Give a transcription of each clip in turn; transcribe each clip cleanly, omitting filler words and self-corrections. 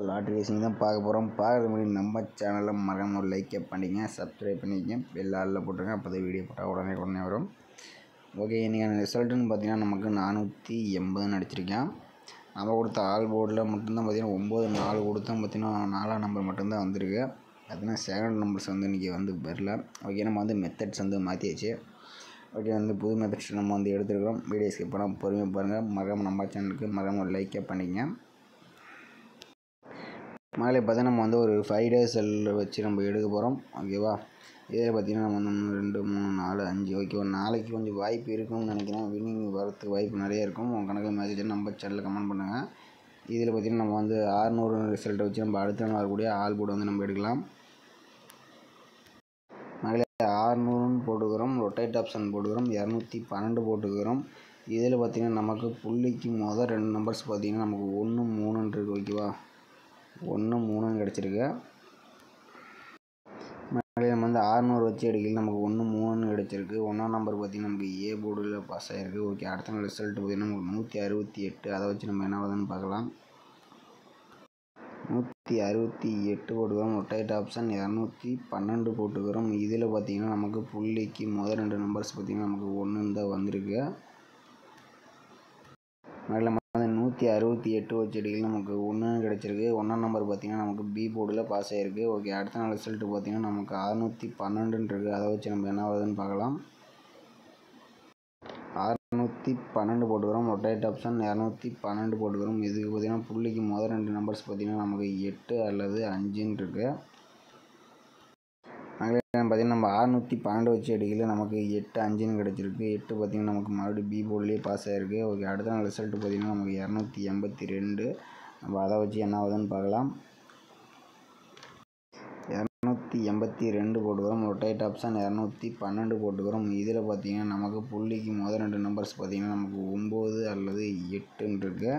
Lottery racing தான் பார்க்க போகிறோம். பார்க்குறது முன்னாடி நம்ம சேனலை மறக்காம ஒரு லைக்கை பண்ணிங்க, சப்ஸ்கிரைப் பண்ணிக்கங்க, பெல் ஆளில் போட்டுருங்க. அப்போ தான் வீடியோ போட்டால் உடனே வரும். ஓகே, இன்றைக்கான ரிசல்ட்டுன்னு பார்த்தீங்கன்னா நமக்கு 480 அடிச்சிருக்கேன். நம்ம கொடுத்த ஆல் போர்டில் மட்டும்தான் பார்த்தீங்கன்னா 9 4 கொடுத்தோம். பார்த்தீங்கன்னா 4ஆம் நம்பர் மட்டும்தான் வந்திருக்கு. பார்த்தீங்கன்னா செகண்ட் நம்பர்ஸ் வந்து இன்றைக்கி வந்து வரல. ஓகே, நம்ம வந்து மெத்தட்ஸ் வந்து மாற்றியாச்சு. ஓகே, வந்து புது மெத்தட்ஸ் நம்ம வந்து எடுத்துருக்கிறோம். வீடியோ ஸ்கிப் பண்ணால் பொறுமையாக பாருங்கள். மறக்காம நம்ம சேனலுக்கு மறக்காம ஒரு லைக்கை பண்ணிங்க. மேலே பார்த்தீங்கன்னா நம்ம வந்து ஒரு 5 days வச்சு நம்ம எடுக்க போகிறோம். ஓகேவா, இதில் பார்த்தீங்கன்னா நம்ம வந்து 2 3 4 5 ஓகே, ஒரு நாளைக்கு கொஞ்சம் வாய்ப்பு இருக்கும்னு நினைக்கிறேன். வின்னிங் வரத்துக்கு வாய்ப்பு நிறைய இருக்கும். உங்கள் கணக்கில் மேட்ச் நம்ம சேனலில் கமெண்ட் பண்ணுங்கள். இதில் பார்த்தீங்கன்னா நம்ம வந்து 600 ரிசல்ட்டை வச்சு நம்ம அடுத்த நாள் வரக்கூடிய ஆல் போர்டு வந்து நம்ம எடுக்கலாம். மேலே 600 போட்டுக்கிறோம், ரொட்டேட் ஆப்ஷன் போட்டுக்கிறோம், 212 போட்டுக்கிறோம். இதில் பார்த்தீங்கன்னா நமக்கு புள்ளிக்கு மொதல் 2 நம்பர்ஸ் பார்த்தீங்கன்னா நமக்கு 1 3 இருக்குது. ஓகேவா, 1 3 கிடச்சிருக்கு. மேலே நம்ம வந்து 600 வச்சு எடுக்கல, நமக்கு 1 3 கிடச்சிருக்கு. 1ஆம் நம்பர் பார்த்திங்கன்னா நமக்கு ஏ போர்டில் பாஸ் ஆகிருக்கு. ஓகே, அடுத்த நாள் ரிசல்ட் பார்த்திங்கன்னா நமக்கு 168. அதை வச்சு நம்ம என்ன வருதுன்னு பார்க்கலாம். 168 போட்டுக்கிறோம், ரொட்டேட் ஆப்ஷன் 212 போட்டுக்கிறோம். இதில் பார்த்திங்கன்னா நமக்கு புள்ளிக்கு முதல் 2 நம்பர்ஸ் பார்த்திங்கன்னா நமக்கு 1 தான் வந்திருக்கு. மேலே நம்ம வந்து 168 வச்சு எடுக்கல, நமக்கு 1 கிடச்சிருக்கு. 1ஆம் நம்பர் பார்த்திங்கன்னா நமக்கு பி போர்டில் பாஸ் ஆகிருக்கு. ஓகே, அடுத்த நாள் ரிசல்ட்டு பார்த்திங்கன்னா நமக்கு 612 இருக்குது. அதை வச்சு நம்ம என்ன வருதுன்னு பார்க்கலாம். 612 போட்டுக்கிறோம், ரொட்டேட் ஆப்ஷன் 212 போட்டுக்கிறோம். இதுக்கு பார்த்திங்கன்னா புள்ளிக்கு முதல் 2 நம்பர்ஸ் பார்த்திங்கன்னா நமக்கு 8 அல்லது 5 இருக்குது. பார்த்திங்கன்னா நம்ம 612 வச்சு எடுக்கல, நமக்கு 8 5 கிடச்சிருக்கு. 8 பார்த்திங்கன்னா நமக்கு மறுபடியும் பி போர்ட்லேயே பாஸ் ஆகிருக்கு. ஓகே, அடுத்த நாள் ரிசல்ட்டு பார்த்திங்கன்னா நமக்கு 282. நம்ம அதை வச்சு என்ன ஆகுதுன்னு பார்க்கலாம். 282 போட்டுக்கிறோம், ரொட்டேட் ஆப்ஷன் 212 போட்டுக்கிறோம். இதில் பார்த்திங்கன்னா நமக்கு புள்ளிக்கு முதல் 2 நம்பர்ஸ் பார்த்திங்கன்னா நமக்கு 9 அல்லது 8 இருக்குது.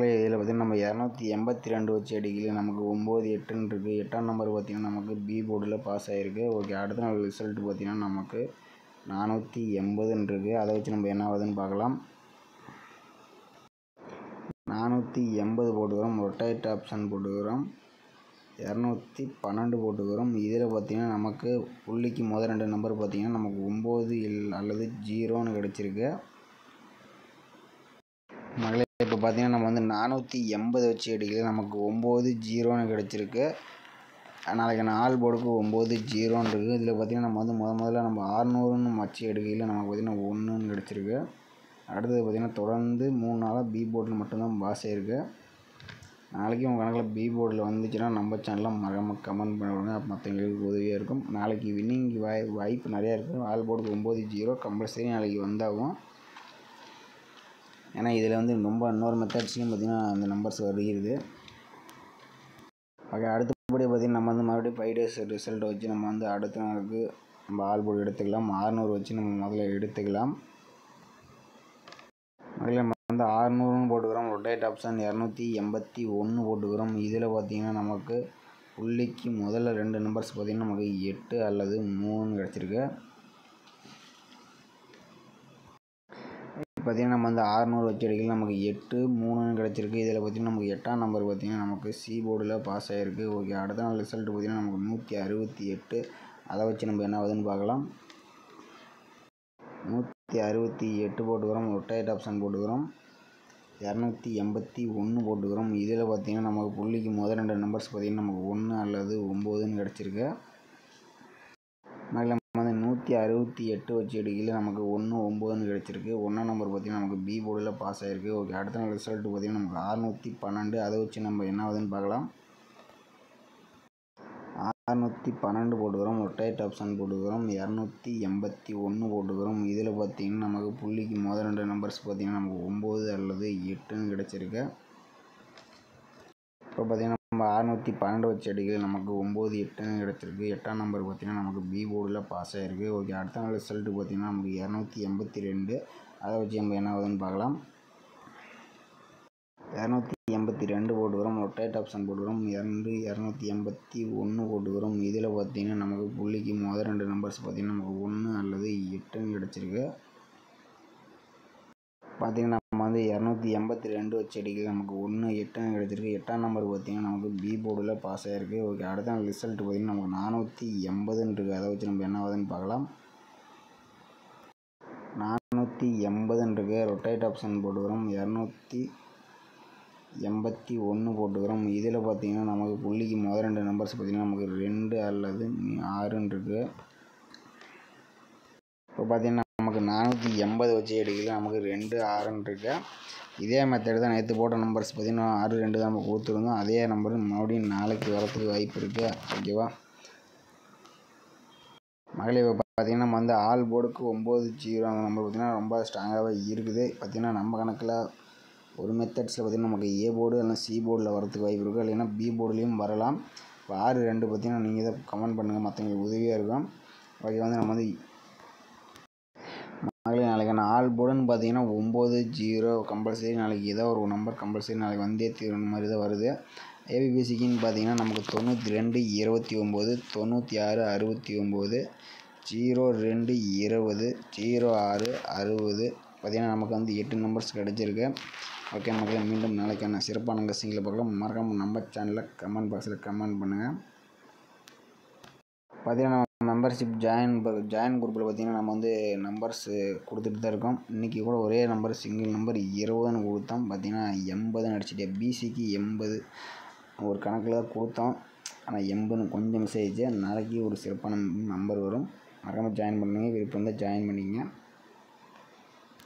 இதில் பார்த்திங்கன்னா நம்ம 282 வச்சு அடிக்கல, நமக்கு 9 8 இருக்குது. 8ஆம் நம்பர் பார்த்திங்கன்னா நமக்கு பி போர்டில் பாஸ் ஆகிருக்கு. ஓகே, அடுத்த நாள் ரிசல்ட்டு பார்த்திங்கன்னா நமக்கு 480 இருக்குது. அதை வச்சு நம்ம என்ன ஆகுதுன்னு பார்க்கலாம். 480 போட்டுக்கிறோம், ரொட்டேட் ஆப்ஷன் போட்டுக்கிறோம், 212 போட்டுக்கிறோம். இதில் பார்த்திங்கன்னா நமக்கு புள்ளிக்கு முதல் 2 நம்பர் பார்த்திங்கன்னா நமக்கு 9 அல்லது 0 கிடச்சிருக்கு. மகளே, இப்போ பார்த்திங்கன்னா நம்ம வந்து 480 வச்சு எடுக்கல, நமக்கு 9 0 கிடச்சிருக்கு. நாளைக்கு ஆல் போர்டுக்கு 9 0 இருக்குது. இதில் பார்த்திங்கன்னா நம்ம வந்து முதல்ல நம்ம 600 வச்சு எடுக்கல, நமக்கு பார்த்திங்கன்னா 1 கிடச்சிருக்கு. அடுத்தது பார்த்திங்கன்னா தொடர்ந்து 3 நாளாக பி போர்டில் மட்டும்தான் பாஸ் ஆகிருக்கு. நாளைக்கு உங்கள் கணக்கில் பி போர்டில் வந்துச்சுன்னா நம்ம சேனலில் மறக்காமல் கமெண்ட் பண்ணுவாங்க. மற்றவங்களுக்கு உதவியாக இருக்கும். நாளைக்கு வின்னிங் வாய்ப்பு நிறையா இருக்குது. ஆல் போர்டுக்கு 9 0 கம்பல்சரி நாளைக்கு வந்தாகும். ஏன்னா இதில் வந்து ரொம்ப இன்னொரு மெத்தட்ஸ்லையும் பார்த்திங்கன்னா அந்த நம்பர்ஸ் வருகிறது. ஓகே, அடுத்தபடி பார்த்திங்கன்னா நம்ம வந்து மறுபடியும் 5 days ரிசல்ட்டை வச்சு நம்ம வந்து அடுத்த நாளுக்கு நம்ம ஆல் போர்டு எடுத்துக்கலாம். 600 வச்சு நம்ம முதல்ல எடுத்துக்கலாம். அதில் நம்ம வந்து 600 போட்டுக்கிறோம், ரொட்டேட் ஆப்ஷன் 281 போட்டுக்கிறோம். இதில் பார்த்திங்கன்னா நமக்கு புள்ளிக்கு முதல்ல 2 நம்பர்ஸ் பார்த்திங்கன்னா நமக்கு 8 அல்லது 3 கிடச்சிருக்கு. பார்த்திங்கன்னா நம்ம வந்து 600 வச்சு எடுக்கல, நமக்கு 8 3 கிடச்சிருக்கு. இதில் பார்த்திங்கன்னா நமக்கு 8ஆம் நம்பர் பார்த்திங்கன்னா நமக்கு சி போர்டில் பாஸ் ஆகிருக்கு. ஓகே, அடுத்த நாள் ரிசல்ட்டு பார்த்திங்கன்னா நமக்கு 168. அதை வச்சு நம்ம என்ன ஆகுதுன்னு பார்க்கலாம். 168 போட்டுக்கிறோம், ரொட்டேட் ஆப்ஷன் போட்டுக்கிறோம், 281 போட்டுக்கிறோம். இதில் பார்த்திங்கன்னா நமக்கு புள்ளிக்கு முதல் 2 நம்பர்ஸ் பார்த்திங்கன்னா நமக்கு 1 அல்லது 9 கிடச்சிருக்கு. மேலே நம்ம வந்து 168 வச்சு எடுக்கல, நமக்கு 1 9 கிடச்சிருக்கு. 1ஆம் நம்பர் பார்த்திங்கன்னா நமக்கு பி போர்டில் பாஸ் ஆகிருக்கு. ஓகே, அடுத்த நாள் ரிசல்ட்டு பார்த்திங்கன்னா நமக்கு 612. அதை வச்சு நம்ம என்ன ஆகுதுன்னு பார்க்கலாம். 612 போட்டுக்கிறோம், ரொட்டேட் ஆப்ஷன் போட்டுக்கிறோம், 281 போட்டுக்கிறோம். இதில் பார்த்திங்கன்னா நமக்கு புள்ளிக்கு முதல் 2 நம்பர்ஸ் பார்த்திங்கன்னா நமக்கு 9 அல்லது 8 கிடச்சிருக்கு. இப்போ பார்த்திங்கன்னா நம்ம 612 வச்சு அடிக்கல, நமக்கு 9 8 கிடச்சிருக்கு. 8ஆம் நம்பர் பார்த்திங்கன்னா நமக்கு பி போர்டில் பாஸ் ஆகிருக்கு. ஓகே, அடுத்த நாள் ரிசல்ட்டு பார்த்திங்கன்னா நமக்கு 282. அதை வச்சு நம்ம என்ன ஆகுதுன்னு பார்க்கலாம். 282 போட்டுக்கிறோம், ரொட்டேட் ஆப்ஷன் போட்டுக்கிறோம், 281 போட்டுக்கிறோம். இதில் பார்த்திங்கன்னா நமக்கு புள்ளிக்கு முதல் 2 நம்பர்ஸ் பார்த்திங்கன்னா நமக்கு 1 அல்லது 8 கிடச்சிருக்கு. பார்த்திங்கன்னா நம்ம வந்து 282 வச்சு அடிக்கல, நமக்கு 1 8 கிடச்சிருக்கு. 8ஆம் நம்பர் பார்த்திங்கன்னா நமக்கு பி போர்டில் பாஸ் ஆகிருக்கு. ஓகே, அடுத்த ரிசல்ட் பார்த்திங்கன்னா நமக்கு 480 இருக்குது. அதை வச்சு நம்ம என்ன ஆகுதுன்னு பார்க்கலாம். 480 இருக்குது. ரொட்டேட் ஆப்ஷன் போட்டுக்கிறோம். 281 போட்டுக்கிறோம். இதில் பார்த்திங்கன்னா நமக்கு புள்ளிக்கு முதல் 2 நம்பர்ஸ் பார்த்திங்கன்னா நமக்கு 2 அல்லது 6 இருக்குது. இப்போ பார்த்திங்கன்னா நமக்கு 480 வச்சு எடுக்கல, நமக்கு 2 6 இருக்கு. இதே மெத்தட் தான் நேற்று போட்ட நம்பர்ஸ் பார்த்திங்கன்னா 6 2 தான் நம்ம கொடுத்துருந்தோம். அதே நம்பர் மறுபடியும் நாளைக்கு வரத்துக்கு வாய்ப்பு இருக்குது. ஓகேவா மகளே? இப்போ பார்த்திங்கன்னா நம்ம வந்து ஆல் போர்டுக்கு 90 அந்த நம்பர் பார்த்திங்கன்னா ரொம்ப ஸ்ட்ராங்காகவே இருக்குது. பார்த்திங்கன்னா நம்ம கணக்கில் ஒரு மெத்தட்ஸில் பார்த்திங்கன்னா நமக்கு ஏ போர்டு இல்லைனா சி போர்டில் வரத்துக்கு வாய்ப்பு இருக்குது, இல்லைன்னா பி போர்டுலேயும் வரலாம். இப்போ 6 2 பார்த்திங்கன்னா நீங்கள் இதை கமெண்ட் பண்ணுங்கள், மற்றவங்களுக்கு உதவியாக இருக்கும். ஓகே, வந்து நம்ம வந்து நாளைக்கான ஆல் போர்டுன்னு பார்த்தீங்கன்னா 90 கம்பல்சரி. நாளைக்கு ஏதோ ஒரு நம்பர் கம்பல்சரி நாளைக்கு வந்தே தீரணும் மாதிரி தான் வருது. ஏபிபிசிக்குன்னு பார்த்தீங்கன்னா நமக்கு 92 29 96 69 02 20 06 60 பார்த்தீங்கன்னா நமக்கு வந்து 8 நம்பர்ஸ் கிடச்சிருக்கு. ஓகே மக்களே, மீண்டும் நாளைக்கான சிறப்பான கசிங்களை பார்க்கலாம். மறக்காமல் நம்ம சேனலில் கமெண்ட் பாக்ஸில் கமெண்ட் பண்ணுங்கள். பார்த்தீங்கன்னா நம்ம மெம்பர்ஷிப் ஜாயின் குரூப்பில் பார்த்திங்கன்னா நம்ம வந்து நம்பர்ஸ் கொடுத்துட்டு தான் இருக்கோம். இன்றைக்கி கூட ஒரே நம்பர் சிங்கிள் நம்பர் 20ன்னு கொடுத்தோம். பார்த்திங்கன்னா 80 அடிச்சுட்டு பிசிக்கு 80 ஒரு கணக்கில் தான் கொடுத்தோம். ஆனால் 80 கொஞ்சம் மிஸ் ஆகிடுச்சு. நாளைக்கு ஒரு சிறப்பான நம்பர் வரும். மறக்காமல் ஜாயின் பண்ணுங்கள். விருப்பம் இருந்தால் ஜாயின் பண்ணிங்க.